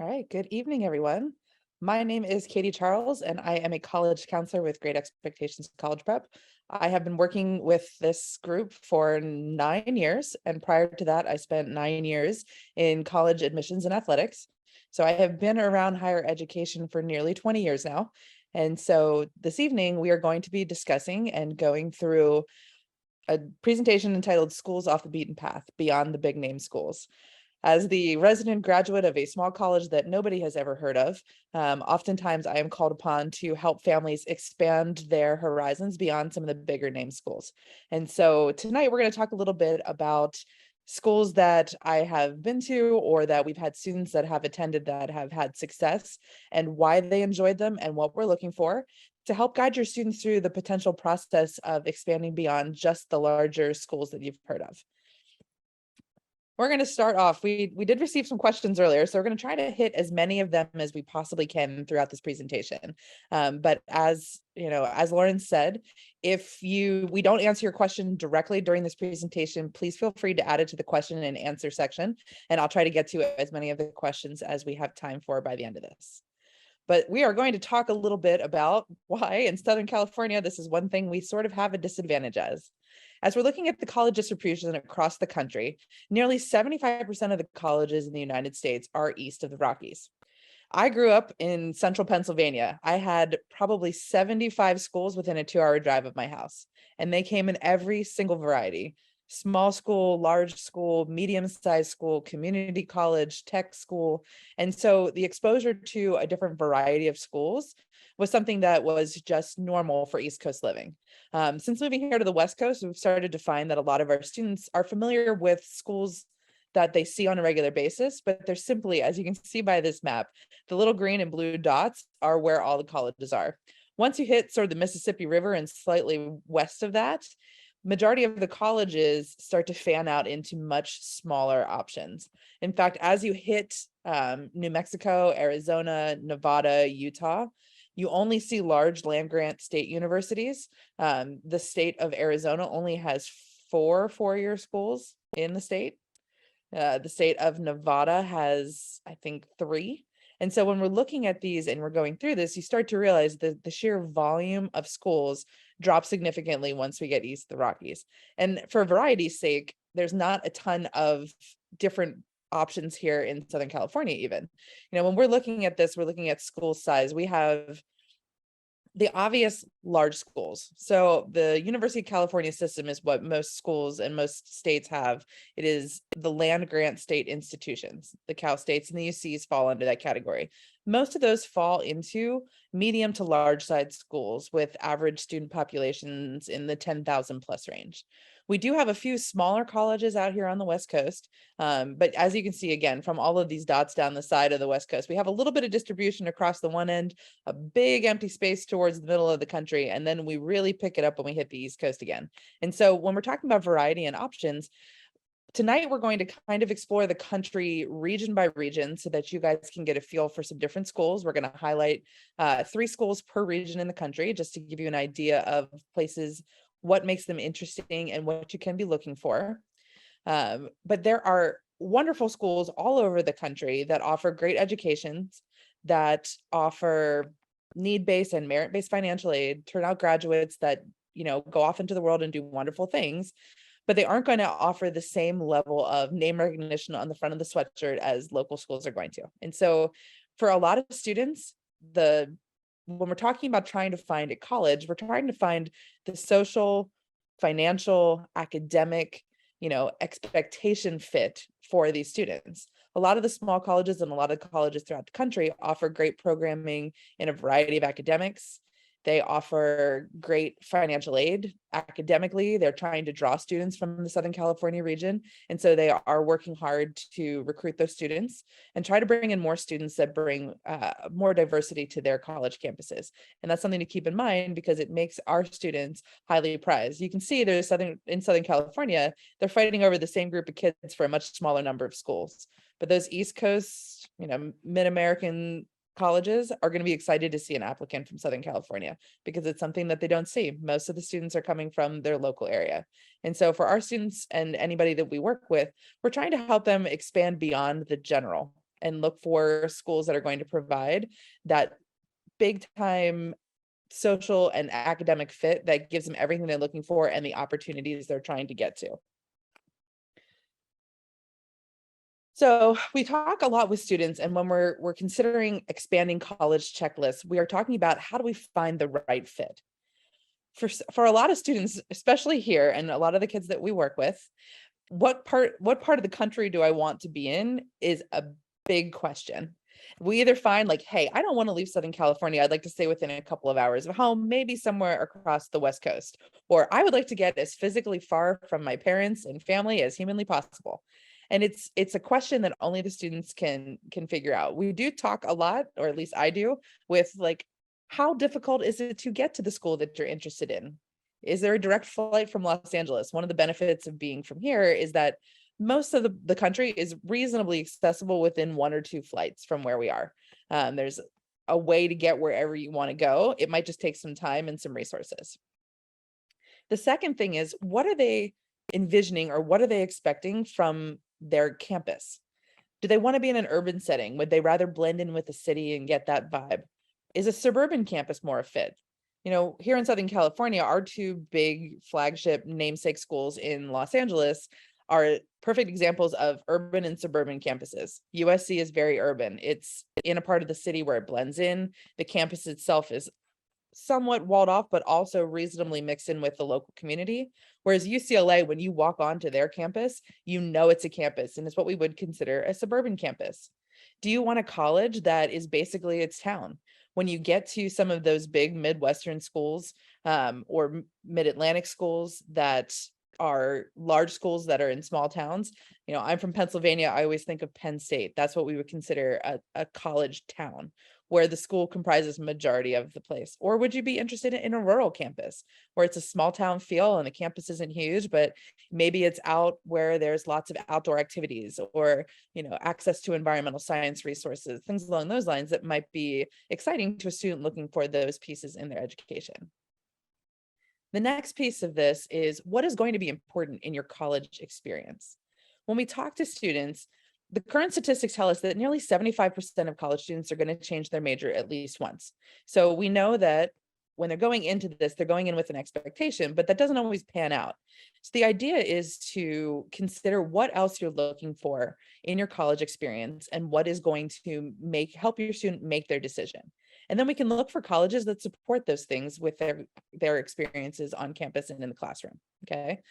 All right, good evening, everyone. My name is Katie Charles, and I am a college counselor with Great Expectations College Prep. I have been working with this group for 9 years, and prior to that, I spent 9 years in college admissions and athletics. So I have been around higher education for nearly 20 years now. And so this evening, we are going to be discussing and going through a presentation entitled Schools Off the Beaten Path, Beyond the Big Name Schools. As the resident graduate of a small college that nobody has ever heard of, oftentimes I am called upon to help families expand their horizons beyond some of the bigger name schools. And so tonight we're going to talk a little bit about schools that I have been to or that we've had students that have attended that have had success and why they enjoyed them and what we're looking for to help guide your students through the potential process of expanding beyond just the larger schools that you've heard of. We're going to start off. We did receive some questions earlier, so we're going to try to hit as many of them as we possibly can throughout this presentation. But as you know, as Lauren said, if we don't answer your question directly during this presentation, please feel free to add it to the question and answer section, and I'll try to get to as many of the questions as we have time for by the end of this. But we are going to talk a little bit about why in Southern California, this is one thing we sort of have a disadvantage as we're looking at the college distribution across the country, nearly 75% of the colleges in the United States are east of the Rockies. I grew up in central Pennsylvania. I had probably 75 schools within a 2-hour drive of my house, and they came in every single variety: small school, large school, medium-sized school, community college, tech school. And so the exposure to a different variety of schools was something that was just normal for East Coast living. Since moving here to the West Coast, we've started to find that a lot of our students are familiar with schools that they see on a regular basis, but they're simply, as you can see by this map, the little green and blue dots are where all the colleges are. Once you hit sort of the Mississippi River and slightly west of that, majority of the colleges start to fan out into much smaller options. In fact, as you hit New Mexico, Arizona, Nevada, Utah, you only see large land grant state universities. The state of Arizona only has 4 four-year schools in the state. The state of Nevada has, I think, 3. And so when we're looking at these and we're going through this, you start to realize that the sheer volume of schools drops significantly once we get east of the Rockies. And for variety's sake, there's not a ton of different options here in Southern California even. When we're looking at this, we're looking at school size. We have the obvious large schools. So the University of California system is what most schools and most states have. It is the land grant state institutions. The Cal States and the UCs fall under that category. Most of those fall into medium to large size schools with average student populations in the 10,000 plus range. We do have a few smaller colleges out here on the West Coast, but as you can see, again, from all of these dots down the side of the West Coast, we have a little bit of distribution across the one end, a big empty space towards the middle of the country, and then we really pick it up when we hit the East Coast again. And so when we're talking about variety and options, tonight we're going to kind of explore the country region by region so that you guys can get a feel for some different schools. We're going to highlight 3 schools per region in the country just to give you an idea of places, what makes them interesting and what you can be looking for. But there are wonderful schools all over the country that offer great educations, that offer need-based and merit-based financial aid, turn out graduates that go off into the world and do wonderful things, but they aren't going to offer the same level of name recognition on the front of the sweatshirt as local schools are going to. And so for a lot of students, when we're talking about trying to find a college, we're trying to find the social, financial, academic, expectation fit for these students. A lot of the small colleges and a lot of colleges throughout the country offer great programming in a variety of academics. They offer great financial aid academically. They're trying to draw students from the Southern California region. And so they are working hard to recruit those students and try to bring in more students that bring more diversity to their college campuses. And that's something to keep in mind because it makes our students highly prized. You can see in Southern California, they're fighting over the same group of kids for a much smaller number of schools. But those East Coast, mid-American colleges are going to be excited to see an applicant from Southern California because it's something that they don't see. Most of the students are coming from their local area. And so for our students and anybody that we work with, we're trying to help them expand beyond the general. and look for schools that are going to provide that big time social and academic fit that gives them everything they're looking for and the opportunities they're trying to get to. So we talk a lot with students, and when we're considering expanding college checklists, we are talking about how do we find the right fit. For a lot of students, especially here, and a lot of the kids that we work with, what part of the country do I want to be in is a big question. We either find like, hey, I don't want to leave Southern California. I'd like to stay within a couple of hours of home, maybe somewhere across the West Coast. Or I would like to get as physically far from my parents and family as humanly possible. And it's a question that only the students can figure out. We do talk a lot, or at least I do, with like, how difficult is it to get to the school that you're interested in? Is there a direct flight from Los Angeles? One of the benefits of being from here is that most of the country is reasonably accessible within 1 or 2 flights from where we are. There's a way to get wherever you want to go. It might just take some time and some resources. The second thing is, what are they envisioning, or what are they expecting from their campus? Do they want to be in an urban setting? Would they rather blend in with the city and get that vibe? Is a suburban campus more a fit? Here in Southern California, our 2 big flagship namesake schools in Los Angeles are perfect examples of urban and suburban campuses. USC is very urban. It's in a part of the city where it blends in. The campus itself is somewhat walled off, but also reasonably mixed in with the local community. Whereas UCLA, when you walk onto their campus, it's a campus, and it's what we would consider a suburban campus. Do you want a college that is basically its town? When you get to some of those big Midwestern schools, or mid-Atlantic schools that are large schools that are in small towns, I'm from Pennsylvania. I always think of Penn State. That's what we would consider a college town, where the school comprises majority of the place. Or would you be interested in a rural campus where it's a small town feel and the campus isn't huge, but maybe it's out where there's lots of outdoor activities, or access to environmental science resources, things along those lines that might be exciting to a student looking for those pieces in their education. The next piece of this is, what is going to be important in your college experience? When we talk to students, the current statistics tell us that nearly 75% of college students are going to change their major at least once. So we know that when they're going into this, they're going in with an expectation, but that doesn't always pan out. So the idea is to consider what else you're looking for in your college experience and what is going to help your student make their decision. And then we can look for colleges that support those things with their experiences on campus and in the classroom. Okay.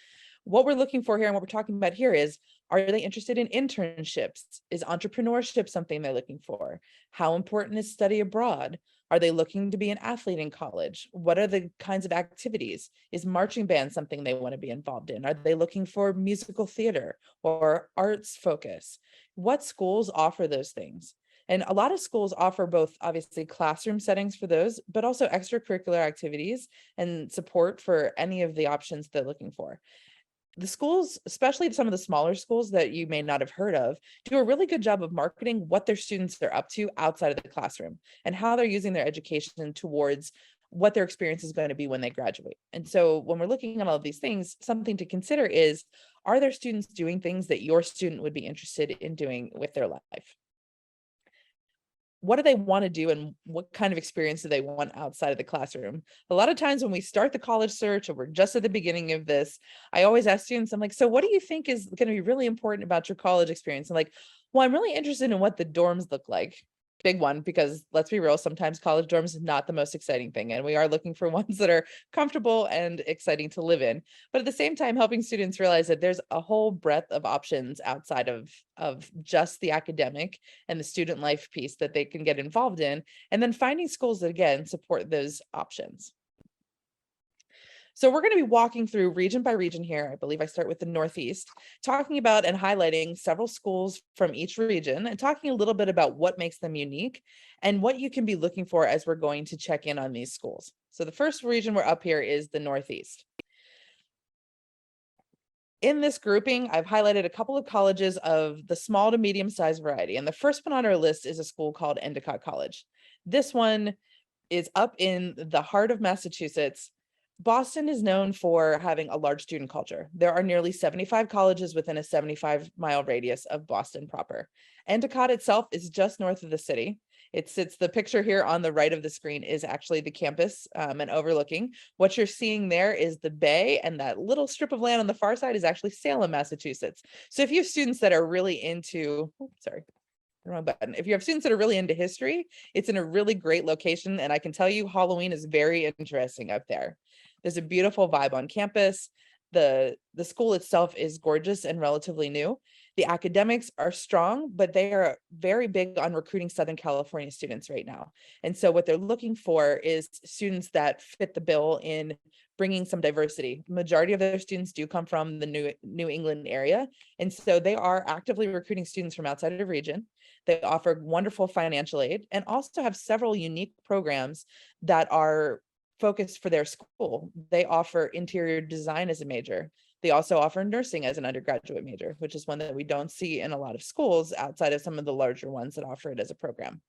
What we're looking for here and what we're talking about here is, are they interested in internships? Is entrepreneurship something they're looking for? How important is study abroad? Are they looking to be an athlete in college? What are the kinds of activities? Is marching band something they want to be involved in? Are they looking for musical theater or arts focus? What schools offer those things? And a lot of schools offer both, obviously, classroom settings for those, but also extracurricular activities and support for any of the options they're looking for. The schools, especially some of the smaller schools that you may not have heard of, do a really good job of marketing what their students are up to outside of the classroom and how they're using their education towards what their experience is going to be when they graduate. And so when we're looking at all of these things, something to consider is, are there students doing things that your student would be interested in doing with their life? What do they want to do, and what kind of experience do they want outside of the classroom? A lot of times when we start the college search, or we're just at the beginning of this, I always ask students, I'm like, so what do you think is going to be really important about your college experience? I'm like, well, I'm really interested in what the dorms look like. Big one, because let's be real, sometimes college dorms is not the most exciting thing, and we are looking for ones that are comfortable and exciting to live in. But at the same time, helping students realize that there's a whole breadth of options outside of just the academic and the student life piece that they can get involved in, and then finding schools that, again, support those options. So we're going to be walking through region by region here. I believe I start with the Northeast, talking about and highlighting several schools from each region and talking a little bit about what makes them unique and what you can be looking for as we're going to check in on these schools. So the first region we're up here is the Northeast. In this grouping, I've highlighted a couple of colleges of the small to medium-sized variety. And the first one on our list is a school called Endicott College. This one is up in the heart of Massachusetts. Boston is known for having a large student culture. There are nearly 75 colleges within a 75-mile radius of Boston proper. Endicott itself is just north of the city. It sits, the picture here on the right of the screen is actually the campus and overlooking. What you're seeing there is the bay, and that little strip of land on the far side is actually Salem, Massachusetts. So if you have students that are really into, sorry, wrong button. If you have students that are really into history, it's in a really great location. And I can tell you Halloween is very interesting up there. There's a beautiful vibe on campus. The school itself is gorgeous and relatively new. The academics are strong, but they are very big on recruiting Southern California students right now. And so what they're looking for is students that fit the bill in bringing some diversity. Majority of their students do come from the New England area. And so they are actively recruiting students from outside of the region. They offer wonderful financial aid and also have several unique programs that are focused for their school. They offer interior design as a major. They also offer nursing as an undergraduate major, which is one that we don't see in a lot of schools outside of some of the larger ones that offer it as a program.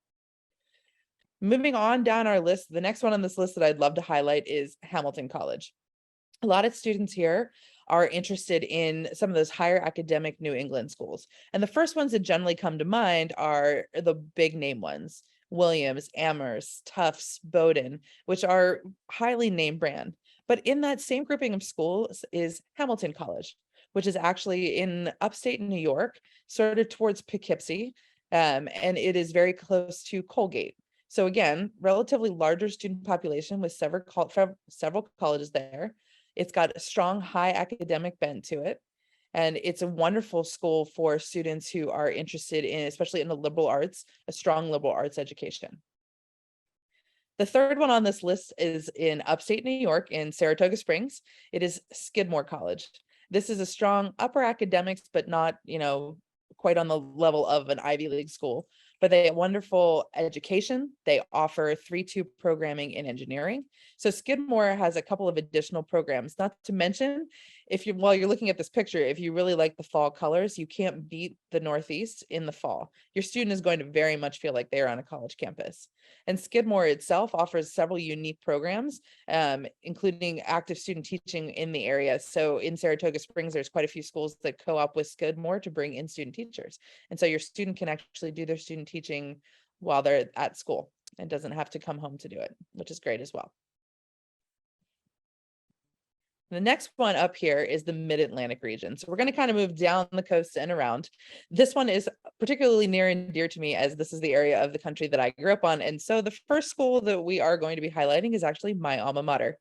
Moving on down our list, the next one on this list that I'd love to highlight is Hamilton College. A lot of students here are interested in some of those higher academic New England schools. And the first ones that generally come to mind are the big name ones: Williams, Amherst, Tufts, Bowdoin, which are highly name brand. But in that same grouping of schools is Hamilton College, which is actually in upstate New York, sort of towards Poughkeepsie, and it is very close to Colgate. So again, relatively larger student population with several colleges there. It's got a strong, high academic bent to it. And it's a wonderful school for students who are interested in, especially in the liberal arts, a strong liberal arts education. The third one on this list is in upstate New York in Saratoga Springs. It is Skidmore College. This is a strong upper academics, but not, quite on the level of an Ivy League school, but they have wonderful education. They offer 3-2 programming in engineering. So Skidmore has a couple of additional programs, not to mention, while you're looking at this picture, if you really like the fall colors, you can't beat the Northeast in the fall. Your student is going to very much feel like they're on a college campus. And Skidmore itself offers several unique programs, including active student teaching in the area. So in Saratoga Springs, there's quite a few schools that co-op with Skidmore to bring in student teachers. And so your student can actually do their student teaching while they're at school and doesn't have to come home to do it, which is great as well. The next one up here is the Mid-Atlantic region. So we're going to kind of move down the coast and around. This one is particularly near and dear to me, as this is the area of the country that I grew up on. And so the first school that we are going to be highlighting is actually my alma mater.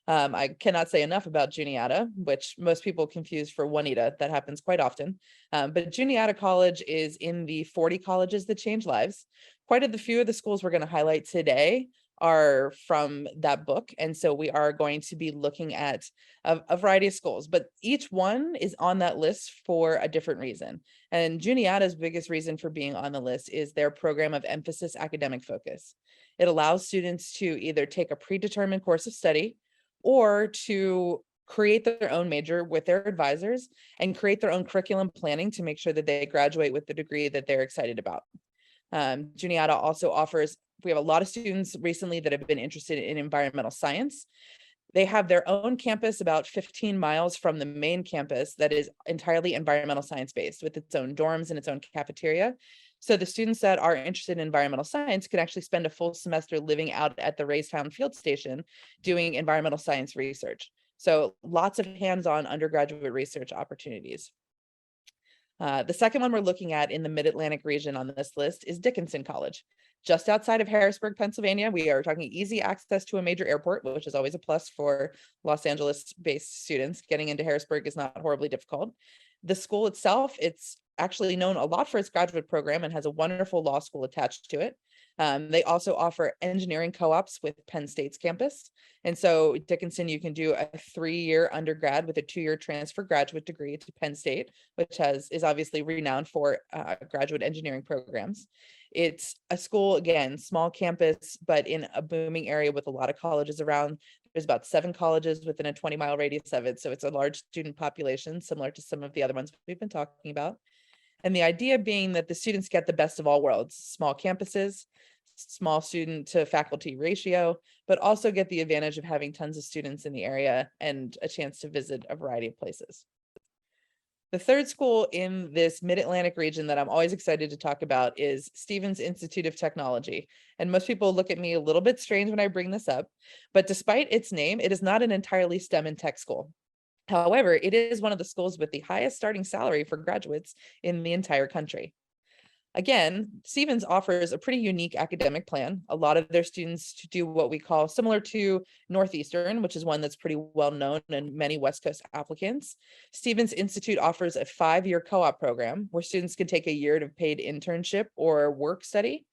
I cannot say enough about Juniata, which most people confuse for Juanita. That happens quite often. But Juniata College is in the 40 colleges that change lives. Quite a few of the schools we're going to highlight today are from that book. And so we are going to be looking at a variety of schools, but each one is on that list for a different reason. And Juniata's biggest reason for being on the list is their program of emphasis academic focus. It allows students to either take a predetermined course of study or to create their own major with their advisors and create their own curriculum planning to make sure that they graduate with the degree that they're excited about. Juniata also offers, we have a lot of students recently that have been interested in environmental science. They have their own campus about 15 miles from the main campus that is entirely environmental science based with its own dorms and its own cafeteria. So the students that are interested in environmental science could actually spend a full semester living out at the Raystown Field Station doing environmental science research. So lots of hands-on undergraduate research opportunities. The second one we're looking at in the Mid-Atlantic region on this list is Dickinson College. Just outside of Harrisburg, Pennsylvania. We are talking easy access to a major airport, which is always a plus for Los Angeles-based students. Getting into Harrisburg is not horribly difficult. The school itself, it's actually known a lot for its graduate program and has a wonderful law school attached to it. They also offer engineering co-ops with Penn State's campus. And so Dickinson, you can do a 3-year undergrad with a 2-year transfer graduate degree to Penn State, which is obviously renowned for graduate engineering programs. It's a school, again, small campus, but in a booming area with a lot of colleges around. There's about 7 colleges within a 20-mile radius of it. So it's a large student population, similar to some of the other ones we've been talking about. And the idea being that the students get the best of all worlds: small campuses, small student to faculty ratio, but also get the advantage of having tons of students in the area and a chance to visit a variety of places. The third school in this Mid-Atlantic region that I'm always excited to talk about is Stevens Institute of Technology. And most people look at me a little bit strange when I bring this up, but despite its name, it is not an entirely STEM and tech school. However, it is one of the schools with the highest starting salary for graduates in the entire country. Again, Stevens offers a pretty unique academic plan. A lot of their students do what we call similar to Northeastern, which is one that's pretty well known and many West Coast applicants. Stevens Institute offers a 5-year co-op program where students can take a year of paid internship or work study.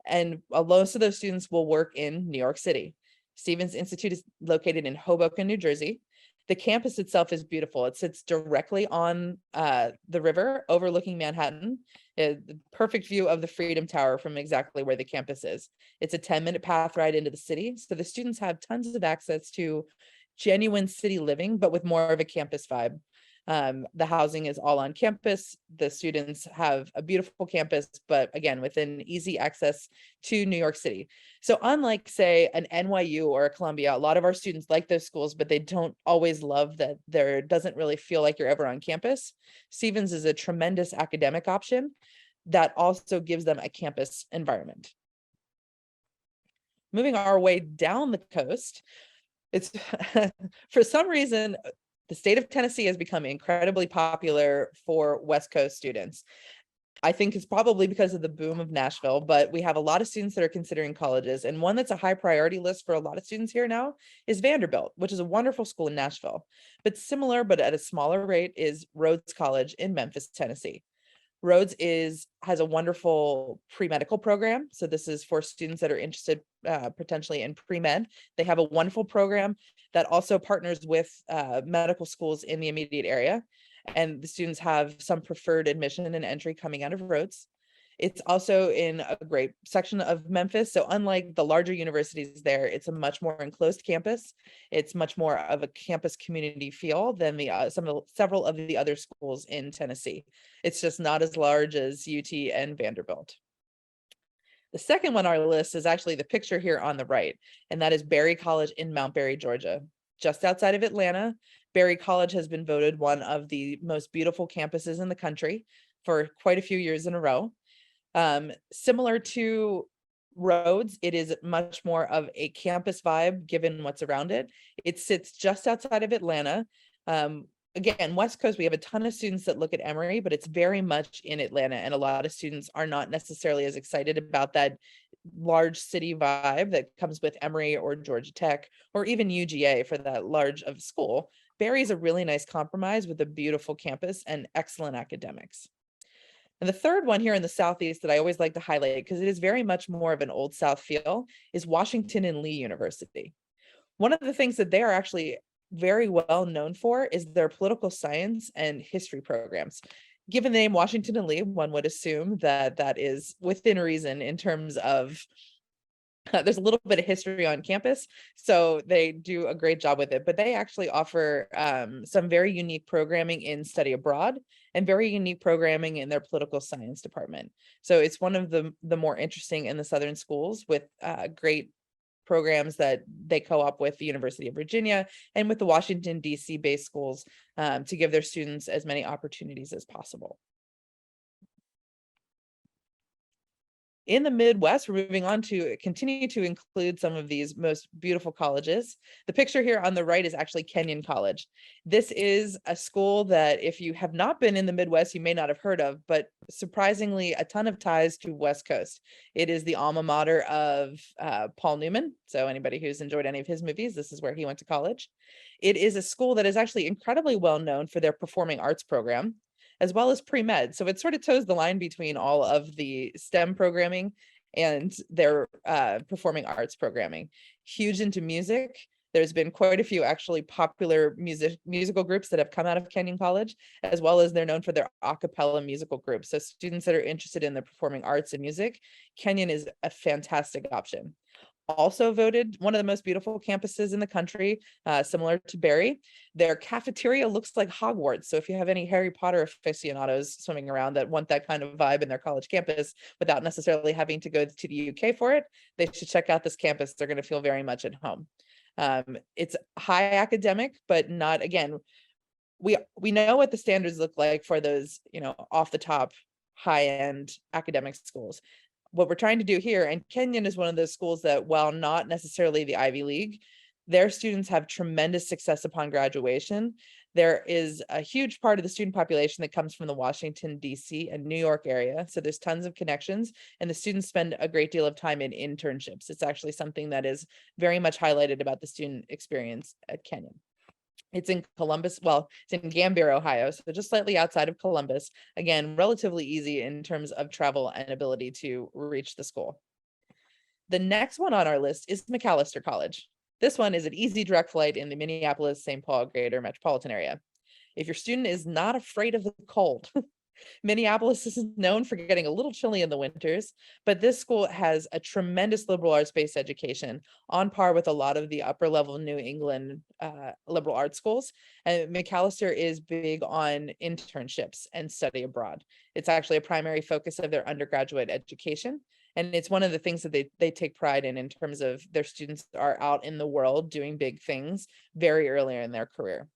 And most of those students will work in New York City. Stevens Institute is located in Hoboken, New Jersey. The campus itself is beautiful. It sits directly on the river overlooking Manhattan. The perfect view of the Freedom Tower from exactly where the campus is. It's a 10-minute path ride into the city. So the students have tons of access to genuine city living, but with more of a campus vibe. The housing is all on campus. The students have a beautiful campus, but again, within easy access to New York City. So unlike, say, an NYU or a Columbia, a lot of our students like those schools, but they don't always love that there doesn't really feel like you're ever on campus. Stevens is a tremendous academic option that also gives them a campus environment. Moving our way down the coast, it's for some reason, the state of Tennessee has become incredibly popular for West Coast students. I think it's probably because of the boom of Nashville, but we have a lot of students that are considering colleges. And one that's a high priority list for a lot of students here now is Vanderbilt, which is a wonderful school in Nashville. But similar, but at a smaller rate, is Rhodes College in Memphis, Tennessee. Rhodes has a wonderful pre-medical program. So this is for students that are interested potentially in pre-med. They have a wonderful program that also partners with medical schools in the immediate area. And the students have some preferred admission and entry coming out of Rhodes. It's also in a great section of Memphis. So unlike the larger universities there, it's a much more enclosed campus. It's much more of a campus community feel than several of the other schools in Tennessee. It's just not as large as UT and Vanderbilt. The second one on our list is actually the picture here on the right, and that is Berry College in Mount Berry, Georgia. Just outside of Atlanta, Berry College has been voted one of the most beautiful campuses in the country for quite a few years in a row. Similar to Rhodes, it is much more of a campus vibe given what's around it. It sits just outside of Atlanta. Again, West Coast, we have a ton of students that look at Emory, but it's very much in Atlanta, and a lot of students are not necessarily as excited about that large city vibe that comes with Emory or Georgia Tech, or even UGA for that large of school. Berry is a really nice compromise with a beautiful campus and excellent academics. And the third one here in the Southeast that I always like to highlight, because it is very much more of an Old South feel, is Washington and Lee University. One of the things that they are actually very well known for is their political science and history programs. Given the name Washington and Lee, one would assume that that is within reason in terms of there's a little bit of history on campus, so they do a great job with it, but they actually offer some very unique programming in study abroad and very unique programming in their political science department. So it's one of the more interesting in the Southern schools with great programs that they co-op with the University of Virginia and with the Washington, D.C. based schools to give their students as many opportunities as possible. In the Midwest, we're moving on to continue to include some of these most beautiful colleges. The picture here on the right is actually Kenyan College. This is a school that if you have not been in the Midwest, you may not have heard of, but surprisingly, a ton of ties to West Coast. It is the alma mater of Paul Newman. So anybody who's enjoyed any of his movies, this is where he went to college. It is a school that is actually incredibly well known for their performing arts program, as well as pre-med. So it sort of toes the line between all of the STEM programming and their performing arts programming. Huge into music. There's been quite a few actually popular musical groups that have come out of Kenyan College, as well as they're known for their a cappella musical groups. So students that are interested in the performing arts and music, Kenyan is a fantastic option. Also voted one of the most beautiful campuses in the country, similar to Berry. Their cafeteria looks like Hogwarts. So if you have any Harry Potter aficionados swimming around that want that kind of vibe in their college campus without necessarily having to go to the UK for it, they should check out this campus. They're going to feel very much at home. It's high academic, but not, again, we know what the standards look like for those, off the top, high-end academic schools. What we're trying to do here, and Kenyan is one of those schools that, while not necessarily the Ivy League, their students have tremendous success upon graduation. There is a huge part of the student population that comes from the Washington, D.C. and New York area. So there's tons of connections, and the students spend a great deal of time in internships. It's actually something that is very much highlighted about the student experience at Kenyan. It's in Columbus, well, it's in Gambier, Ohio, so just slightly outside of Columbus. Again, relatively easy in terms of travel and ability to reach the school. The next one on our list is Mcallister College. This one is an easy direct flight in the Minneapolis-St. Paul greater metropolitan area. If your student is not afraid of the cold, Minneapolis is known for getting a little chilly in the winters, but this school has a tremendous liberal arts-based education on par with a lot of the upper level New England liberal arts schools. And Mcallister is big on internships and study abroad. It's actually a primary focus of their undergraduate education. And it's one of the things that they take pride in terms of their students are out in the world doing big things very early in their career.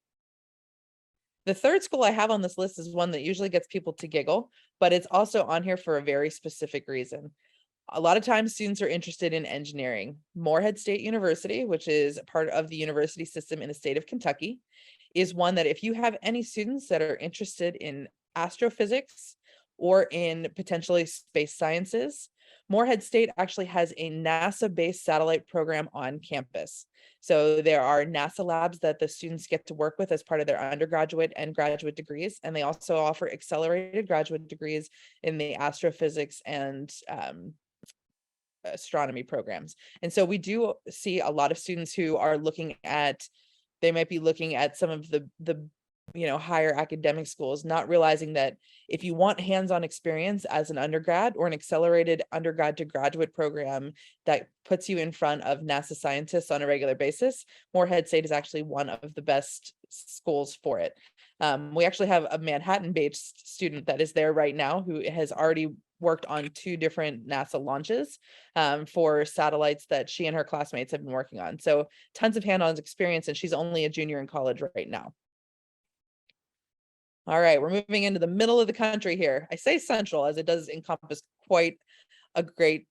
The third school I have on this list is one that usually gets people to giggle, but it's also on here for a very specific reason. A lot of times students are interested in engineering. Moorhead State University, which is part of the university system in the state of Kentucky, is one that if you have any students that are interested in astrophysics or in potentially space sciences, Moorhead State actually has a NASA-based satellite program on campus. So there are NASA labs that the students get to work with as part of their undergraduate and graduate degrees. And they also offer accelerated graduate degrees in the astrophysics and astronomy programs. And so we do see a lot of students who are they might be looking at some of the higher academic schools, not realizing that if you want hands-on experience as an undergrad or an accelerated undergrad to graduate program that puts you in front of NASA scientists on a regular basis, Moorhead State is actually one of the best schools for it. We actually have a Manhattan-based student that is there right now who has already worked on 2 different NASA launches for satellites that she and her classmates have been working on. So tons of hands-on experience, and she's only a junior in college right now. All right, we're moving into the middle of the country here. I say central as it does encompass quite a great,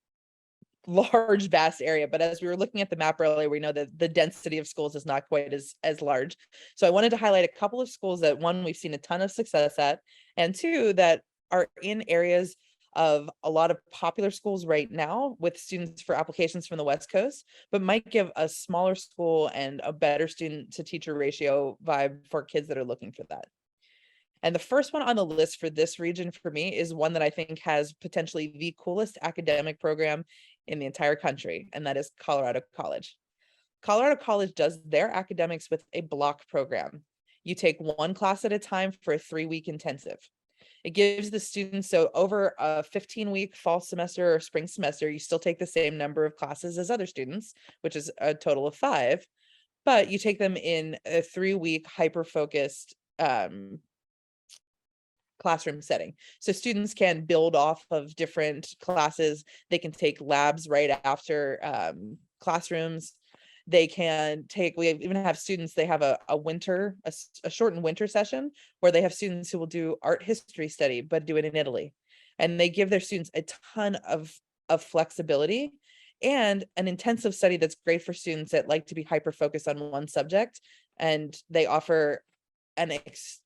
large, vast area. But as we were looking at the map earlier, we know that the density of schools is not quite as large. So I wanted to highlight a couple of schools that, one, we've seen a ton of success at, and 2, that are in areas of a lot of popular schools right now with students for applications from the West Coast, but might give a smaller school and a better student to teacher ratio vibe for kids that are looking for that. And the first one on the list for this region for me is one that I think has potentially the coolest academic program in the entire country, and that is Colorado College. Colorado College does their academics with a block program. You take one class at a time for a 3-week intensive. It gives the students, so over a 15-week fall semester or spring semester, you still take the same number of classes as other students, which is a total of 5, but you take them in a 3-week hyper-focused classroom setting. So students can build off of different classes. They can take labs right after classrooms. They can take, we even have students, they have a shortened winter session where they have students who will do art history study, but do it in Italy. And they give their students a ton of flexibility and an intensive study that's great for students that like to be hyper-focused on one subject. And they offer an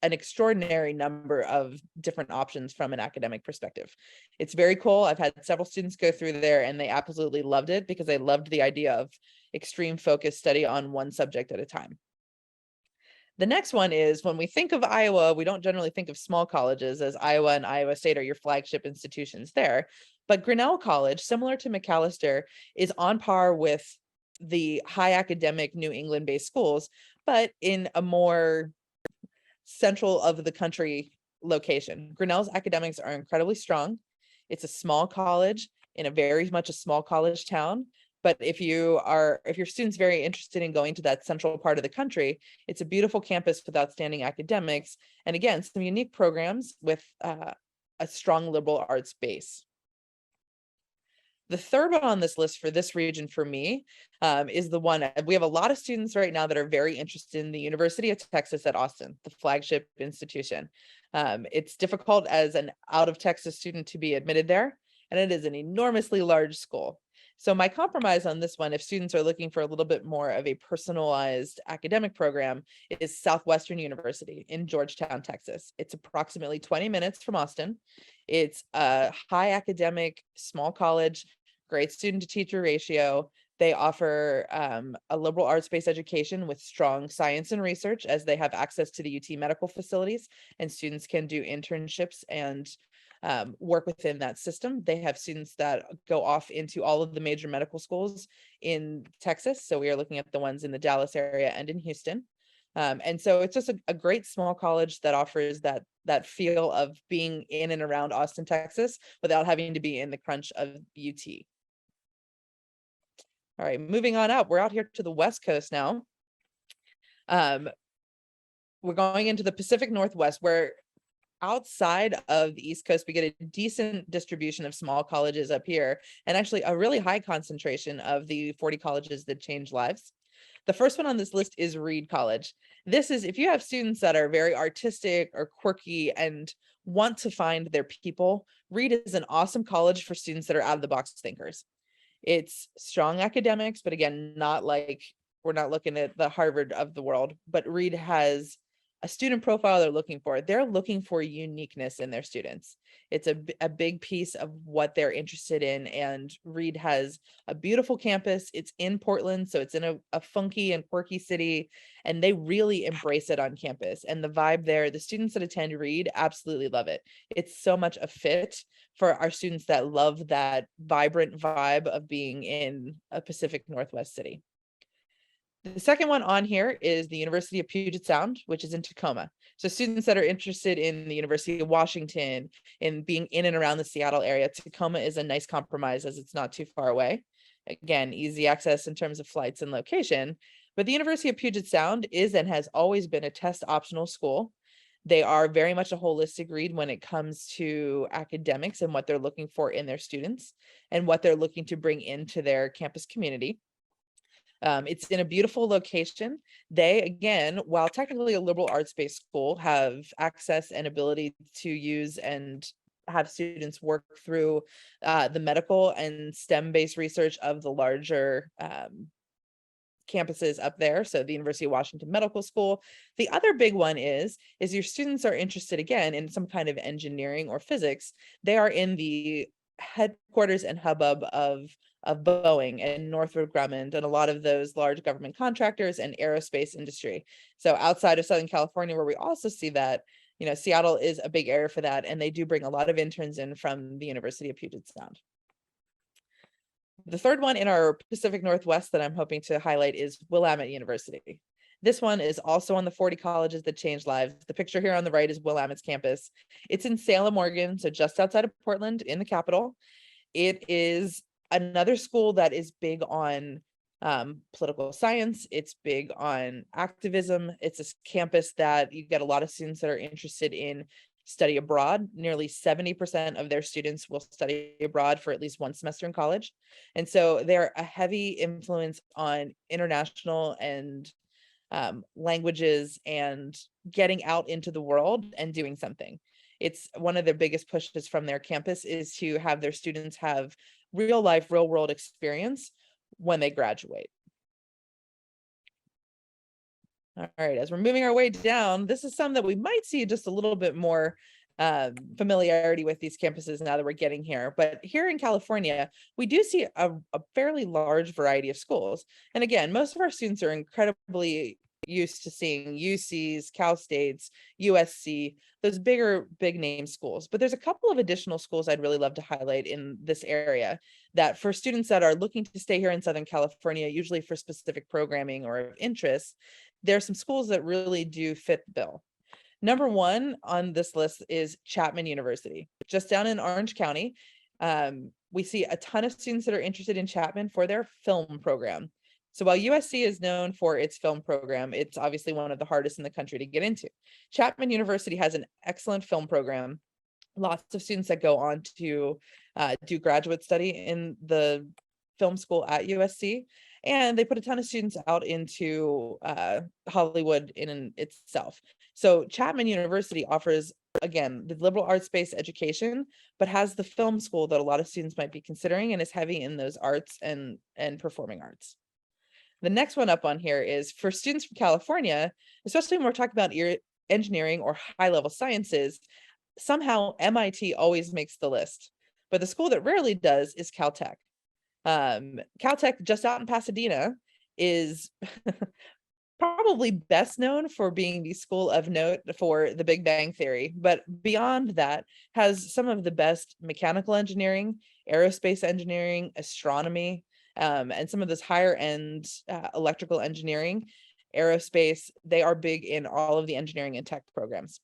extraordinary number of different options from an academic perspective. It's very cool. I've had several students go through there and they absolutely loved it because they loved the idea of extreme focus study on one subject at a time. The next one is, when we think of Iowa, we don't generally think of small colleges, as Iowa and Iowa State are your flagship institutions there. But Grinnell College, similar to Mcallister, is on par with the high academic New England-based schools, but in a more central of the country location. Grinnell's academics are incredibly strong. It's a small college in a very much a small college town. But if your student's very interested in going to that central part of the country, it's a beautiful campus with outstanding academics. And again, some unique programs with a strong liberal arts base. The third one on this list for this region for me is the one, we have a lot of students right now that are very interested in the University of Texas at Austin, the flagship institution. It's difficult as an out of Texas student to be admitted there, and it is an enormously large school. So my compromise on this one, if students are looking for a little bit more of a personalized academic program, is Southwestern University in Georgetown, Texas. It's approximately 20 minutes from Austin. It's a high academic, small college, great student to teacher ratio. They offer a liberal arts-based education with strong science and research, as they have access to the UT medical facilities, and students can do internships and work within that system. They have students that go off into all of the major medical schools in Texas. So we are looking at the ones in the Dallas area and in Houston. And so it's just a great small college that offers that feel of being in and around Austin, Texas, without having to be in the crunch of UT. All right, moving on up, we're out here to the West Coast now. We're going into the Pacific Northwest, where outside of the East Coast, we get a decent distribution of small colleges up here, and actually a really high concentration of the 40 colleges that change lives. The first one on this list is Reed College. This is if you have students that are very artistic or quirky and want to find their people, Reed is an awesome college for students that are out of the box thinkers. It's strong academics, but again, not like, we're not looking at the Harvard of the world, but Reed has a student profile they're looking for. They're looking for uniqueness in their students. It's a big piece of what they're interested in. And Reed has a beautiful campus. It's in Portland, so it's in a funky and quirky city, and they really embrace it on campus. And the vibe there, the students that attend Reed absolutely love it. It's so much a fit for our students that love that vibrant vibe of being in a Pacific Northwest city. The second one on here is the University of Puget Sound, which is in Tacoma. So students that are interested in the University of Washington, in being in and around the Seattle area, Tacoma is a nice compromise as it's not too far away. Again, easy access in terms of flights and location. But the University of Puget Sound is and has always been a test optional school. They are very much a holistic read when it comes to academics and what they're looking for in their students and what they're looking to bring into their campus community. It's in a beautiful location. They, again, while technically a liberal arts-based school, have access and ability to use and have students work through the medical and STEM-based research of the larger campuses up there. So the University of Washington Medical School. The other big one is your students are interested, again, in some kind of engineering or physics. They are in the headquarters and hubbub of Boeing and Northrop Grumman and a lot of those large government contractors and aerospace industry. So outside of Southern California, where we also see that, Seattle is a big area for that, and they do bring a lot of interns in from the University of Puget Sound. The third one in our Pacific Northwest that I'm hoping to highlight is Willamette University. This one is also on the 40 colleges that change lives. The picture here on the right is Willamette's campus. It's in Salem, Oregon, so just outside of Portland in the capital. It is another school that is big on political science. It's big on activism. It's a campus that you get a lot of students that are interested in study abroad. Nearly 70% of their students will study abroad for at least one semester in college. And so they're a heavy influence on international and languages and getting out into the world and doing something. It's one of their biggest pushes from their campus is to have their students have real life, real world experience when they graduate. All right, as we're moving our way down, this is some that we might see just a little bit more familiarity with these campuses now that we're getting here. But here in California, we do see a fairly large variety of schools. And again, most of our students are incredibly used to seeing UCs, Cal States, USC, those big name schools. But there's a couple of additional schools I'd really love to highlight in this area that for students that are looking to stay here in Southern California, usually for specific programming or interest, there are some schools that really do fit the bill. Number one on this list is Chapman University, just down in Orange County. We see a ton of students that are interested in Chapman for their film program. So while USC is known for its film program, it's obviously one of the hardest in the country to get into. Chapman University has an excellent film program. lots of students that go on to do graduate study in the film school at USC, and they put a ton of students out into Hollywood in itself. So Chapman University offers, again, the liberal arts-based education, but has the film school that a lot of students might be considering and is heavy in those arts and performing arts. The next one up on here is for students from California, especially when we're talking about engineering or high-level sciences, somehow MIT always makes the list, but the school that rarely does is Caltech. Caltech, just out in Pasadena, is probably best known for being the school of note for the Big Bang Theory, but beyond that, has some of the best mechanical engineering, aerospace engineering, astronomy, and some of this higher end electrical engineering, aerospace. They are big in all of the engineering and tech programs.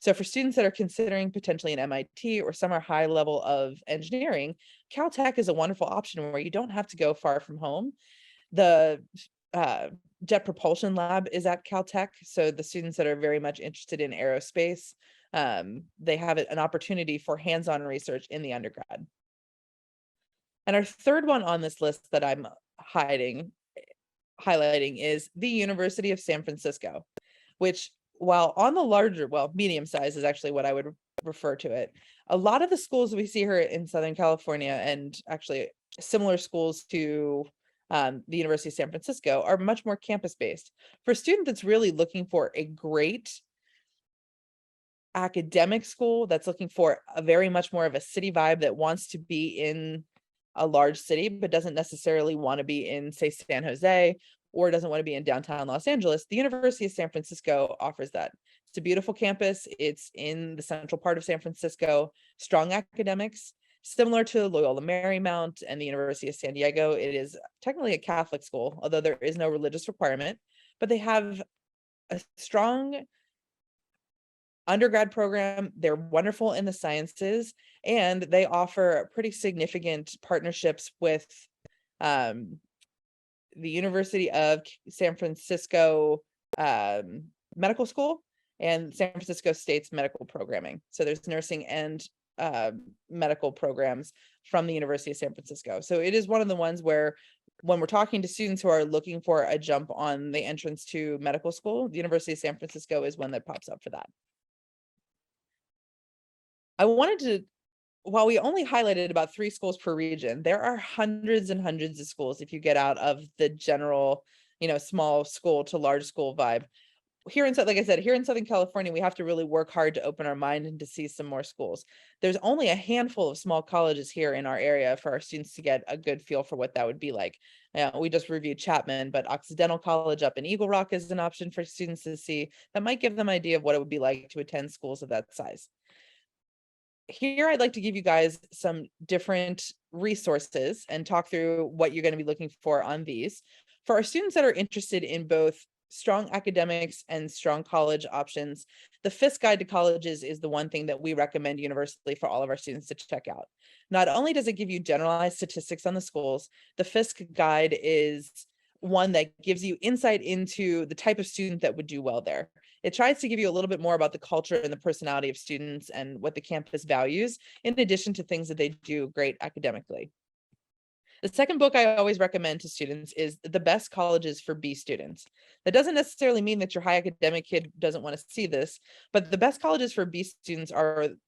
So for students that are considering potentially an MIT or somewhere high level of engineering, Caltech is a wonderful option where you don't have to go far from home. The Jet Propulsion Lab is at Caltech. So the students that are very much interested in aerospace, they have an opportunity for hands-on research in the undergrad. And our third one on this list that I'm highlighting is the University of San Francisco, which, while on the larger, well, medium size is actually what I would refer to it. A lot of the schools we see here in Southern California, and actually similar schools to the University of San Francisco, are much more campus-based. For a student that's really looking for a great academic school, that's looking for a very much more of a city vibe, that wants to be in a large city, but doesn't necessarily want to be in, say, San Jose, or doesn't want to be in downtown Los Angeles, the University of San Francisco offers that. It's a beautiful campus. It's in the central part of San Francisco, strong academics, similar to Loyola Marymount and the University of San Diego. It is technically a Catholic school, although there is no religious requirement, but they have a strong undergrad program. They're wonderful in the sciences, and they offer pretty significant partnerships with the University of San Francisco Medical School and San Francisco State's medical programming. So there's nursing and medical programs from the University of San Francisco. So it is one of the ones where, when we're talking to students who are looking for a jump on the entrance to medical school, the University of San Francisco is one that pops up for that. I wanted to, while we only highlighted about 3 schools per region, there are hundreds and hundreds of schools if you get out of the general, small school to large school vibe. Here in, like I said, here in Southern California, we have to really work hard to open our mind and to see some more schools. There's only a handful of small colleges here in our area for our students to get a good feel for what that would be like. We just reviewed Chapman, but Occidental College up in Eagle Rock is an option for students to see that might give them an idea of what it would be like to attend schools of that size. Here, I'd like to give you guys some different resources and talk through what you're going to be looking for on these. For our students that are interested in both strong academics and strong college options, the FISC Guide to Colleges is the one thing that we recommend universally for all of our students to check out. Not only does it give you generalized statistics on the schools, the FISC Guide is one that gives you insight into the type of student that would do well there. It tries to give you a little bit more about the culture and the personality of students and what the campus values, in addition to things that they do great academically. The second book I always recommend to students is The Best Colleges for B Students. That doesn't necessarily mean that your high academic kid doesn't want to see this, but The Best Colleges for B Students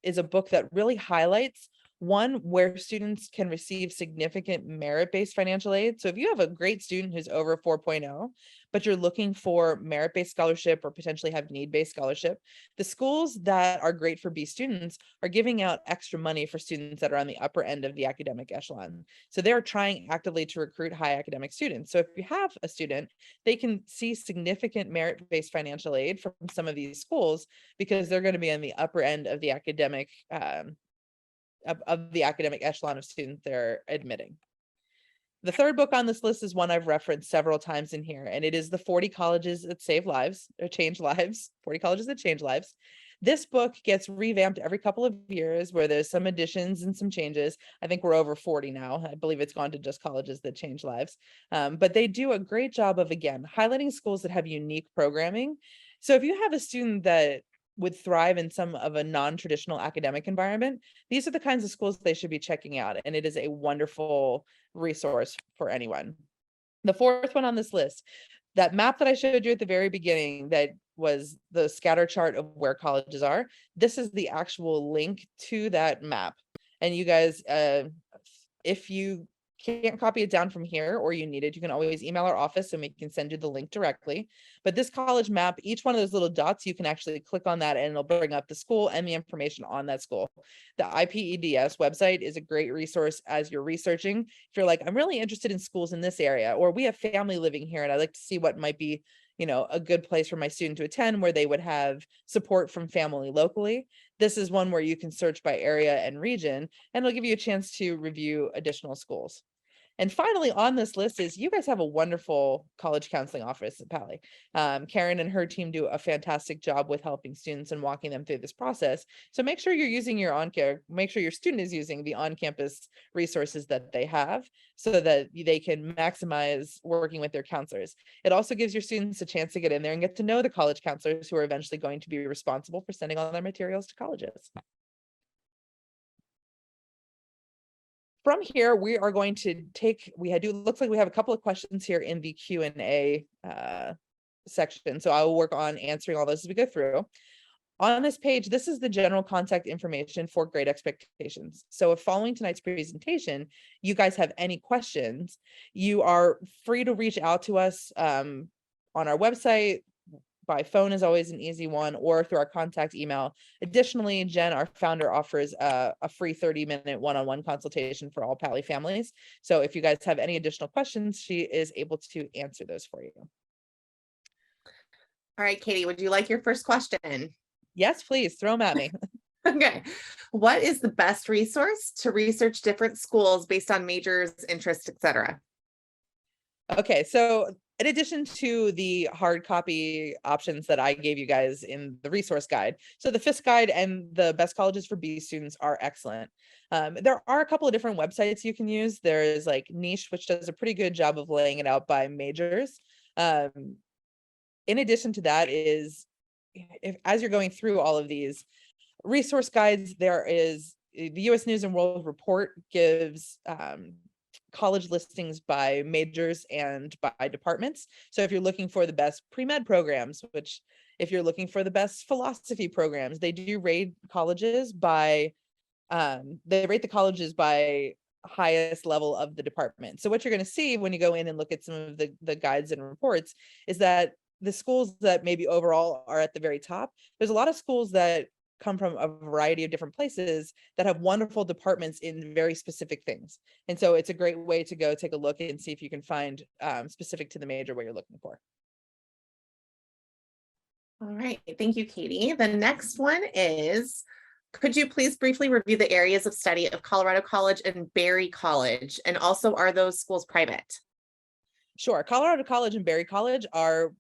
is a book that really highlights one where students can receive significant merit-based financial aid. So if you have a great student who's over 4.0, but you're looking for merit-based scholarship or potentially have need-based scholarship, the schools that are great for B students are giving out extra money for students that are on the upper end of the academic echelon. So they're trying actively to recruit high academic students. So if you have a student, they can see significant merit-based financial aid from some of these schools because they're going to be on the upper end of the academic echelon of students they're admitting. The third book on this list is one I've referenced several times in here, and it is the 40 Colleges That Save Lives, or Change Lives, 40 Colleges That Change Lives. This book gets revamped every couple of years where there's some additions and some changes. I think we're over 40 now. I believe it's gone to just Colleges That Change Lives. But they do a great job of, again, highlighting schools that have unique programming. So if you have a student that would thrive in some of a non-traditional academic environment, these are the kinds of schools they should be checking out. And it is a wonderful resource for anyone. The fourth one on this list, that map that I showed you at the very beginning, that was the scatter chart of where colleges are. This is the actual link to that map. And you guys, if you can't copy it down from here or you need it, you can always email our office and we can send you the link directly. But this college map, each one of those little dots, you can actually click on that and it'll bring up the school and the information on that school. The IPEDS website is a great resource as you're researching. If you're like, I'm really interested in schools in this area, or we have family living here and I'd like to see what might be, you know, a good place for my student to attend where they would have support from family locally. This is one where you can search by area and region, and it'll give you a chance to review additional schools. And finally on this list is, you guys have a wonderful college counseling office at Pali. Karen and her team do a fantastic job with helping students and walking them through this process. So make sure you're using your make sure your student is using the on-campus resources that they have so that they can maximize working with their counselors. It also gives your students a chance to get in there and get to know the college counselors who are eventually going to be responsible for sending all their materials to colleges. From here, we are going to take, looks like we have a couple of questions here in the Q&A section. So I will work on answering all those as we go through. On this page, this is the general contact information for Great Expectations. So if following tonight's presentation, you guys have any questions, you are free to reach out to us on our website. By phone is always an easy one, or through our contact email. Additionally, Jen, our founder, offers a free 30-minute one-on-one consultation for all Pali families. So if you guys have any additional questions, she is able to answer those for you. All right, Katie, would you like your first question? Yes, please, throw them at me. Okay. What is the best resource to research different schools based on majors, interests, etc.? Okay, so in addition to the hard copy options that I gave you guys in the resource guide, so the FISC guide and the best colleges for B students are excellent. There are a couple of different websites you can use. There is like Niche, which does a pretty good job of laying it out by majors. In addition to that is, as you're going through all of these resource guides, there is the US News and World Report gives college listings by majors and by departments. So if you're looking for the best pre-med programs, which if you're looking for the best philosophy programs, they do rate colleges by, they rate the colleges by highest level of the department. So what you're going to see when you go in and look at some of the guides and reports is that the schools that maybe overall are at the very top, there's a lot of schools that come from a variety of different places that have wonderful departments in very specific things. And so it's a great way to go take a look and see if you can find specific to the major what you're looking for. All right, thank you, Katie. The next one is, could you please briefly review the areas of study of Colorado College and Berry College? And also, are those schools private? Sure, Colorado College and Berry College are,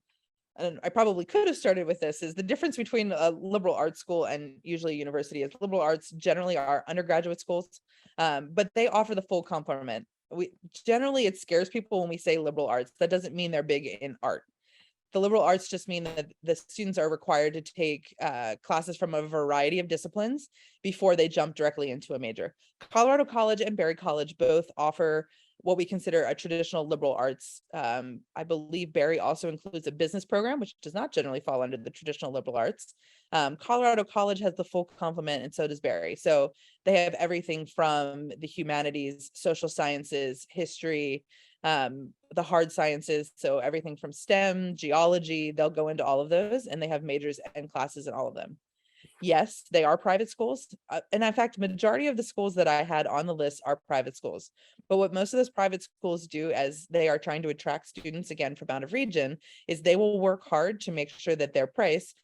and I probably could have started with this, is the difference between a liberal arts school and usually a university is liberal arts generally are undergraduate schools, but they offer the full complement. Generally, it scares people when we say liberal arts. That doesn't mean they're big in art. The liberal arts just mean that the students are required to take classes from a variety of disciplines before they jump directly into a major. Colorado College and Berry College both offer what we consider a traditional liberal arts. I believe Berry also includes a business program, which does not generally fall under the traditional liberal arts. Colorado College has the full complement, and so does Berry. So they have everything from the humanities, social sciences, history, the hard sciences. So everything from STEM, geology, they'll go into all of those, and they have majors and classes in all of them. Yes, they are private schools. And in fact, majority of the schools that I had on the list are private schools. But what most of those private schools do, as they are trying to attract students again from out of region, is they will work hard to make sure that their price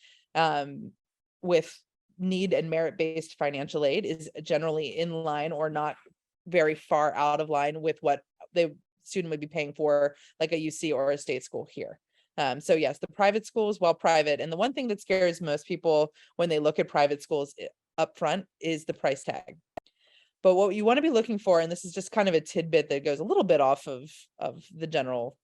with need and merit-based financial aid is generally in line or not very far out of line with what the student would be paying for like a UC or a state school here. So yes, the private schools, while private, and the one thing that scares most people when they look at private schools up front is the price tag. But what you want to be looking for, and this is just kind of a tidbit that goes a little bit off of the general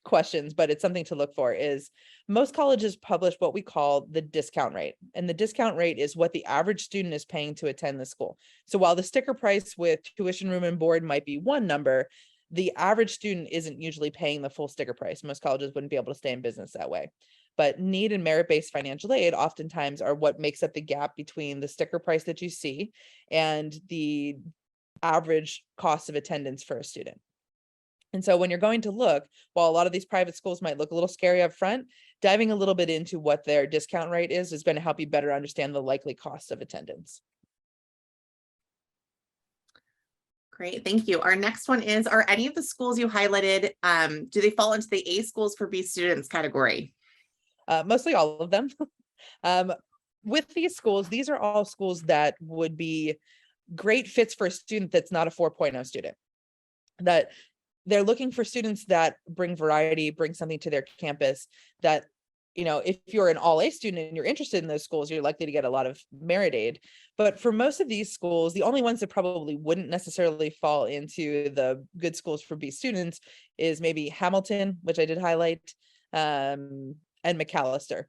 questions, but it's something to look for, is most colleges publish what we call the discount rate. And the discount rate is what the average student is paying to attend the school. So while the sticker price with tuition, room, and board might be one number, the average student isn't usually paying the full sticker price. Most colleges wouldn't be able to stay in business that way. But need and merit-based financial aid oftentimes are what makes up the gap between the sticker price that you see and the average cost of attendance for a student. And so when you're going to look, while a lot of these private schools might look a little scary up front, diving a little bit into what their discount rate is going to help you better understand the likely cost of attendance. Great, thank you. Our next one is, are any of the schools you highlighted, do they fall into the A schools for B students category? Mostly all of them. With these schools, these are all schools that would be great fits for a student that's not a 4.0 student. That they're looking for students that bring variety, bring something to their campus, that, you know, if you're an all A student and you're interested in those schools, you're likely to get a lot of merit aid. But for most of these schools, the only ones that probably wouldn't necessarily fall into the good schools for B students is maybe Hamilton, which I did highlight, and Mcallister.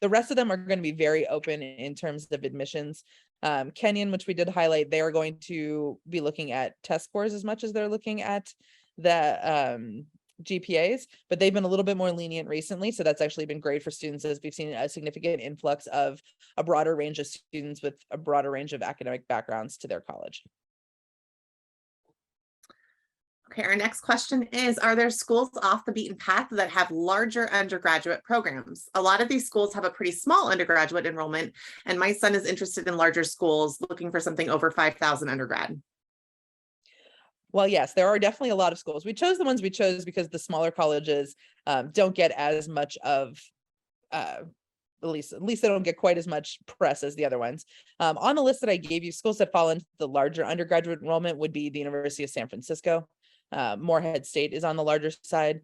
The rest of them are going to be very open in terms of admissions. Kenyan, which we did highlight, they are going to be looking at test scores as much as they're looking at the GPAs, but they've been a little bit more lenient recently. So that's actually been great for students, as we've seen a significant influx of a broader range of students with a broader range of academic backgrounds to their college. Okay, our next question is, are there schools off the beaten path that have larger undergraduate programs? A lot of these schools have a pretty small undergraduate enrollment, and my son is interested in larger schools looking for something over 5,000 undergrad. Well, yes, there are definitely a lot of schools. We chose the ones we chose because the smaller colleges don't get as much of, at least they don't get quite as much press as the other ones. On the list that I gave you, schools that fall into the larger undergraduate enrollment would be the University of San Francisco. Moorhead State is on the larger side.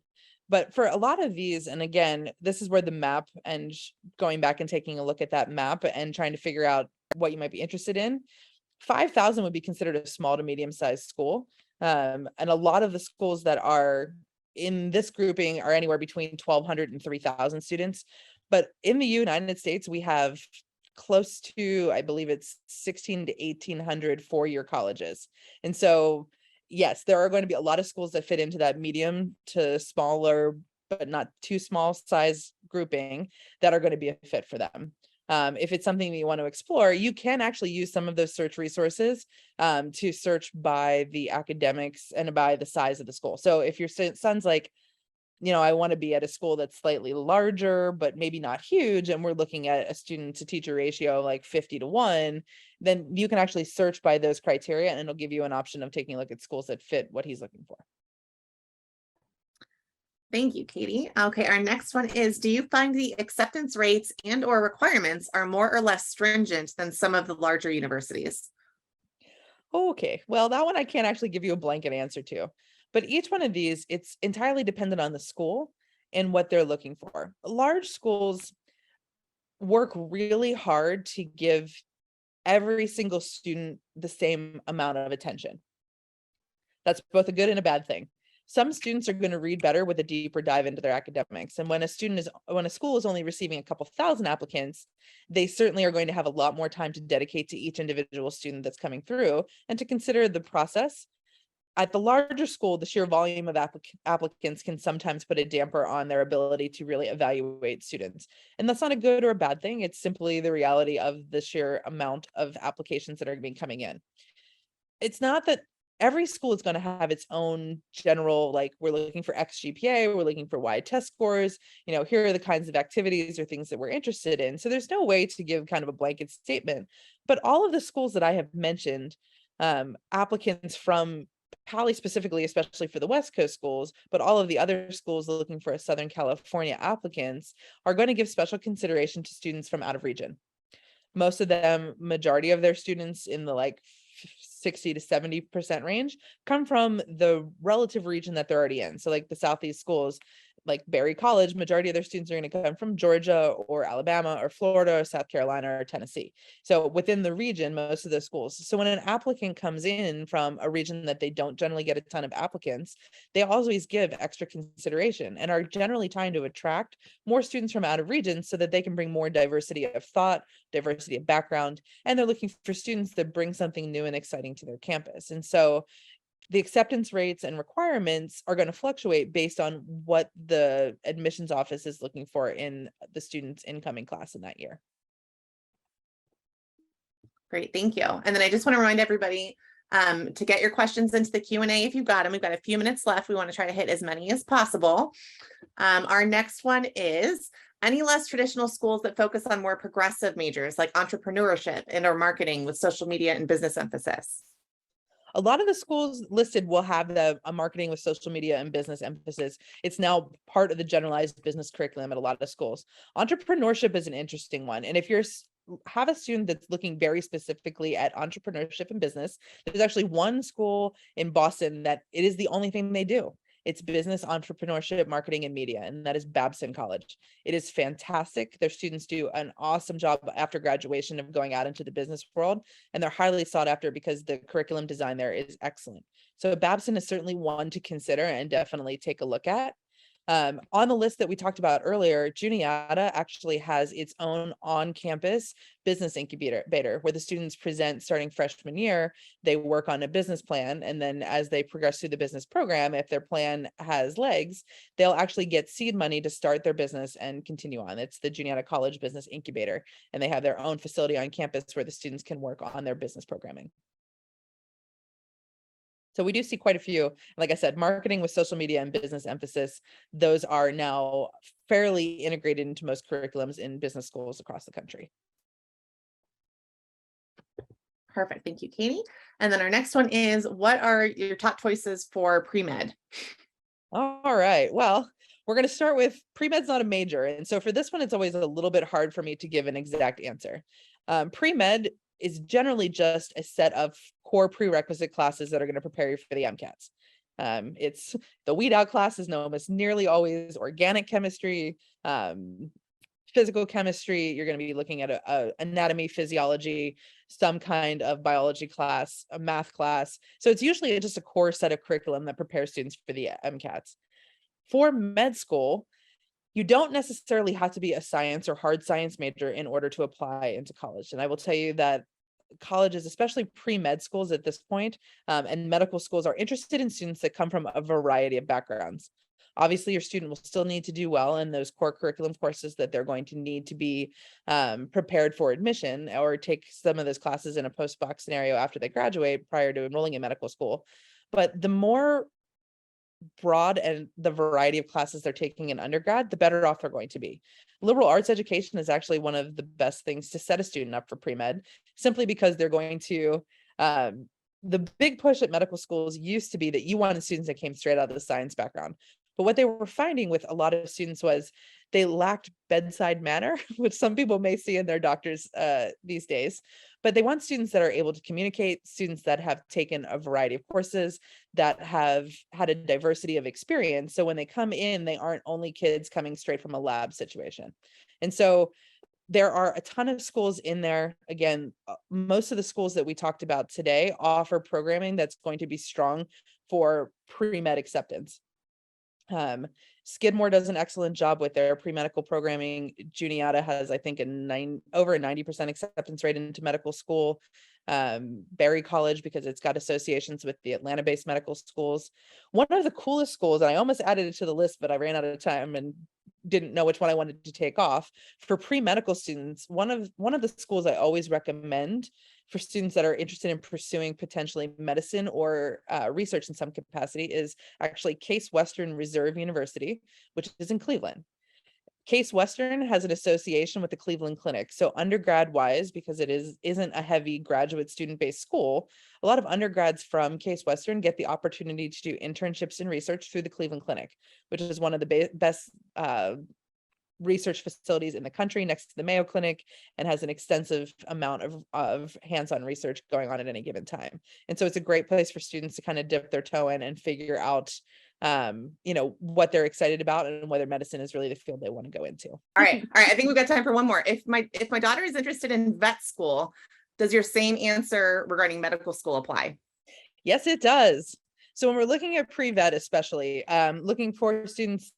But for a lot of these, and again, this is where the map, and going back and taking a look at that map and trying to figure out what you might be interested in, 5,000 would be considered a small to medium sized school. And a lot of the schools that are in this grouping are anywhere between 1,200 and 3,000 students. But in the United States, we have close to, I believe it's 16 to 1,800 four-year colleges. And so, yes, there are going to be a lot of schools that fit into that medium to smaller, but not too small size grouping that are going to be a fit for them. If it's something that you want to explore, you can actually use some of those search resources to search by the academics and by the size of the school. So if your son's like, you know, I want to be at a school that's slightly larger, but maybe not huge, and we're looking at a student to teacher ratio like 50-1, then you can actually search by those criteria, and it'll give you an option of taking a look at schools that fit what he's looking for. Thank you, Katie. Okay, our next one is, do you find the acceptance rates and or requirements are more or less stringent than some of the larger universities? Okay, well, that one I can't actually give you a blanket answer to, but each one of these, it's entirely dependent on the school and what they're looking for. Large schools work really hard to give every single student the same amount of attention. That's both a good and a bad thing. Some students are going to read better with a deeper dive into their academics. And when a school is only receiving a couple thousand applicants, they certainly are going to have a lot more time to dedicate to each individual student that's coming through and to consider the process. At the larger school, the sheer volume of applicants can sometimes put a damper on their ability to really evaluate students. And that's not a good or a bad thing. It's simply the reality of the sheer amount of applications that are being coming in. It's not that every school is going to have its own general, like, we're looking for X GPA, we're looking for Y test scores, you know, here are the kinds of activities or things that we're interested in. So there's no way to give kind of a blanket statement, but all of the schools that I have mentioned, applicants from Cali specifically, especially for the West Coast schools, but all of the other schools looking for a Southern California applicants are going to give special consideration to students from out of region. Most of them, majority of their students in the like 60 to 70% range come from the relative region that they're already in. So like the Southeast schools, like Berry College, majority of their students are going to come from Georgia or Alabama or Florida or South Carolina or Tennessee. So within the region, most of the schools. So when an applicant comes in from a region that they don't generally get a ton of applicants, they always give extra consideration and are generally trying to attract more students from out of region so that they can bring more diversity of thought, diversity of background, and they're looking for students that bring something new and exciting to their campus. And so the acceptance rates and requirements are going to fluctuate based on what the admissions office is looking for in the student's incoming class in that year. Great, thank you. And then I just want to remind everybody to get your questions into the Q&A if you've got them. We've got a few minutes left. We want to try to hit as many as possible. Our next one is, any less traditional schools that focus on more progressive majors like entrepreneurship and or marketing with social media and business emphasis? A lot of the schools listed will have a marketing with social media and business emphasis. It's now part of the generalized business curriculum at a lot of schools. Entrepreneurship is an interesting one. And if you're have a student that's looking very specifically at entrepreneurship and business, there's actually one school in Boston that it is the only thing they do. It's business, entrepreneurship, marketing, and media, and that is Babson College. It is fantastic. Their students do an awesome job after graduation of going out into the business world, and they're highly sought after because the curriculum design there is excellent. So Babson is certainly one to consider and definitely take a look at. On the list that we talked about earlier, Juniata actually has its own on-campus business incubator where the students present starting freshman year. They work on a business plan, and then as they progress through the business program, if their plan has legs, they'll actually get seed money to start their business and continue on. It's the Juniata College Business Incubator, and they have their own facility on campus where the students can work on their business programming. So we do see quite a few, like I said, marketing with social media and business emphasis. Those are now fairly integrated into most curriculums in business schools across the country. Perfect. Thank you, Katie. And then our next one is, what are your top choices for pre-med? All right. Well, we're going to start with pre-med's not a major. And so for this one, it's always a little bit hard for me to give an exact answer. Pre-med is generally just a set of core prerequisite classes that are going to prepare you for the MCATs. It's the weed out classes, no, almost nearly always organic chemistry, physical chemistry. You're going to be looking at a anatomy, physiology, some kind of biology class, a math class. So it's usually just a core set of curriculum that prepares students for the MCATs. For med school, you don't necessarily have to be a science or hard science major in order to apply into college. And I will tell you that colleges, especially pre-med schools at this point, and medical schools, are interested in students that come from a variety of backgrounds. Obviously, your student will still need to do well in those core curriculum courses that they're going to need to be prepared for admission, or take some of those classes in a post-doc scenario after they graduate prior to enrolling in medical school. But the more broad and the variety of classes they're taking in undergrad, the better off they're going to be. Liberal arts education is actually one of the best things to set a student up for pre-med, simply because they're going to, the big push at medical schools used to be that you wanted students that came straight out of the science background. But what they were finding with a lot of students was they lacked bedside manner, which some people may see in their doctors these days. But they want students that are able to communicate, students that have taken a variety of courses, that have had a diversity of experience. So when they come in, they aren't only kids coming straight from a lab situation. And so there are a ton of schools in there. Again, most of the schools that we talked about today offer programming that's going to be strong for pre-med acceptance. Skidmore does an excellent job with their pre-medical programming. Juniata has, I think, over a 90% acceptance rate into medical school. Berry College, because it's got associations with the Atlanta-based medical schools. One of the coolest schools, and I almost added it to the list, but I ran out of time and didn't know which one I wanted to take off. For pre-medical students, one of the schools I always recommend for students that are interested in pursuing potentially medicine or research in some capacity is actually Case Western Reserve University, which is in Cleveland. Case Western has an association with the Cleveland Clinic. So undergrad wise, because it isn't a heavy graduate student-based school, a lot of undergrads from Case Western get the opportunity to do internships in research through the Cleveland Clinic, which is one of the best research facilities in the country next to the Mayo Clinic, and has an extensive amount of hands-on research going on at any given time. And so it's a great place for students to kind of dip their toe in and figure out what they're excited about and whether medicine is really the field they want to go into. All right. I think we've got time for one more. If my daughter is interested in vet school, does your same answer regarding medical school apply? Yes, it does. So when we're looking at pre-vet, especially looking for students,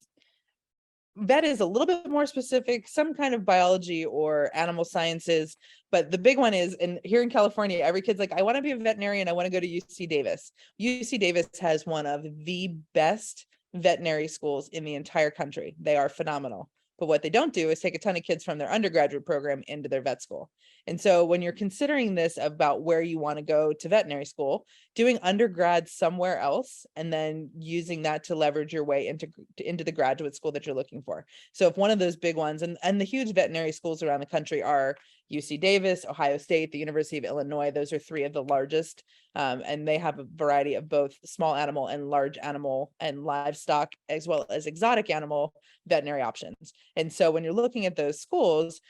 vet is a little bit more specific, some kind of biology or animal sciences. But the big one is, and here in California, every kid's like, I want to be a veterinarian. I want to go to UC Davis. UC Davis has one of the best veterinary schools in the entire country. They are phenomenal. But what they don't do is take a ton of kids from their undergraduate program into their vet school. And so when you're considering this about where you want to go to veterinary school, doing undergrad somewhere else and then using that to leverage your way into the graduate school that you're looking for. So if one of those big ones, and the huge veterinary schools around the country are UC Davis, Ohio State, the University of Illinois, those are three of the largest. And they have a variety of both small animal and large animal and livestock, as well as exotic animal veterinary options. And so when you're looking at those schools,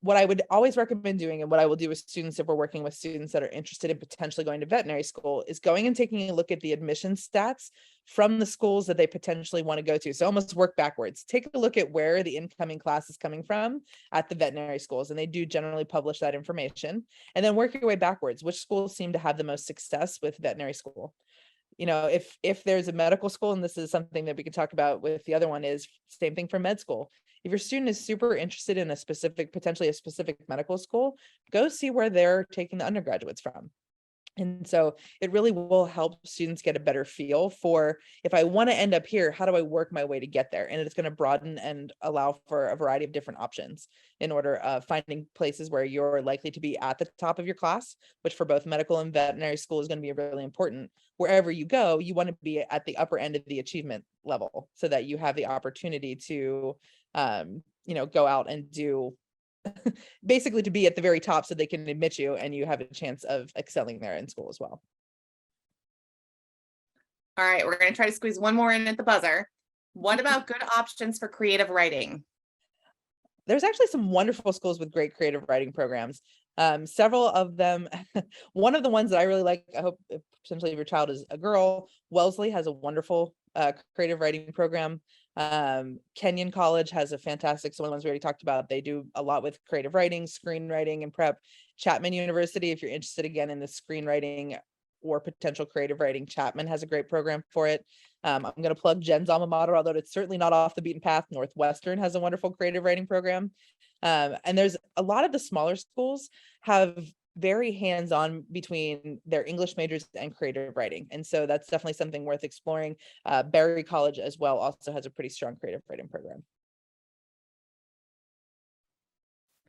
what I would always recommend doing, and what I will do with students if we're working with students that are interested in potentially going to veterinary school, is going and taking a look at the admission stats from the schools that they potentially want to go to. So almost work backwards. Take a look at where the incoming class is coming from at the veterinary schools, and they do generally publish that information. And then work your way backwards. Which schools seem to have the most success with veterinary school? If there's a medical school, and this is something that we could talk about with the other one, is same thing for med school. If your student is super interested in potentially a specific medical school, go see where they're taking the undergraduates from. And so it really will help students get a better feel for, if I want to end up here, how do I work my way to get there? And it's going to broaden and allow for a variety of different options in order of finding places where you're likely to be at the top of your class, which for both medical and veterinary school is going to be really important. Wherever you go, you want to be at the upper end of the achievement level so that you have the opportunity to, go out and do basically to be at the very top so they can admit you and you have a chance of excelling there in school as well. All right, we're going to try to squeeze one more in at the buzzer. What about good options for creative writing? There's actually some wonderful schools with great creative writing programs. Several of them, one of the ones that I really like, I hope potentially if your child is a girl, Wellesley has a wonderful creative writing program. Kenyan College has a fantastic, so one of the ones we already talked about, they do a lot with creative writing, screenwriting, and prep. Chapman University, if you're interested again in the screenwriting or potential creative writing, Chapman has a great program for it. I'm going to plug Jen's alma mater, although it's certainly not off the beaten path. Northwestern has a wonderful creative writing program. And there's a lot of the smaller schools have very hands-on between their English majors and creative writing. And so that's definitely something worth exploring. Berry College as well also has a pretty strong creative writing program.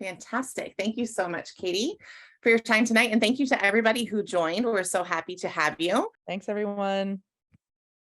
Fantastic. Thank you so much, Katie, for your time tonight. And thank you to everybody who joined. We're so happy to have you. Thanks, everyone.